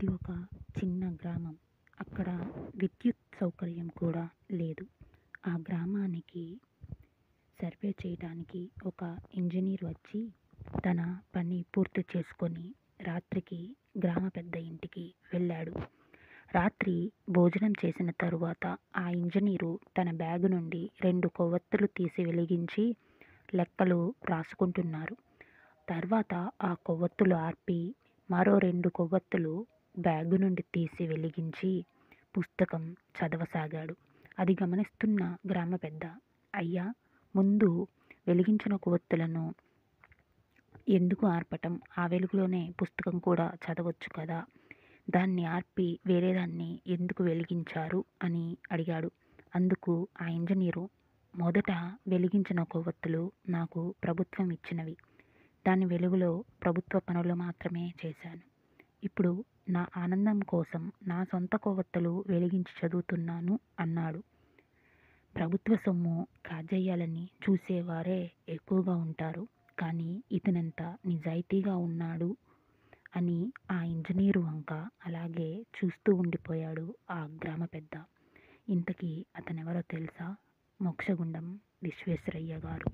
అది ఒక చిన్న గ్రామం. అక్కడ విద్యుత్ సౌకర్యం కూడా లేదు. ఆ గ్రామానికి సర్వే చేయడానికి ఒక ఇంజనీర్ వచ్చి తన పని పూర్తి చేసుకొని రాత్రికి గ్రామ పెద్ద ఇంటికి వెళ్ళాడు. రాత్రి భోజనం చేసిన తరువాత ఆ ఇంజనీరు తన బ్యాగు నుండి 2 కొవ్వొత్తులు తీసి వెలిగించి లెక్కలు రాసుకుంటున్నారు. తర్వాత ఆ కొవ్వొత్తులు ఆర్పి మరో 2 కొవ్వొత్తులు బ్యాగు నుండి తీసి వెలిగించి పుస్తకం చదవసాగాడు. అది గమనిస్తున్న గ్రామ పెద్ద, అయ్యా, ముందు వెలిగించిన కొవ్వొత్తులను ఎందుకు ఆర్పటం? ఆ వెలుగులోనే పుస్తకం కూడా చదవచ్చు కదా! దాన్ని ఆర్పి వేరేదాన్ని ఎందుకు వెలిగించారు అని అడిగాడు. అందుకు ఆ ఇంజనీరు, మొదట వెలిగించిన కొవ్వొత్తులు నాకు ప్రభుత్వం ఇచ్చినవి. దాని వెలుగులో ప్రభుత్వ పనులు మాత్రమే చేశాను. ఇప్పుడు నా ఆనందం కోసం నా సొంత కొవ్వొత్తులు వెలిగించి చదువుతున్నాను అన్నాడు. ప్రభుత్వ సొమ్ము కాజేయాలని చూసేవారే ఎక్కువగా ఉంటారు. కానీ ఇతనెంత నిజాయితీగా ఉన్నాడు అని ఆ ఇంజనీరు వంక అలాగే చూస్తూ ఉండిపోయాడు ఆ గ్రామ పెద్ద. ఇంతకీ అతనెవరో తెలుసా? మోక్షగుండం విశ్వేశ్వరయ్య గారు.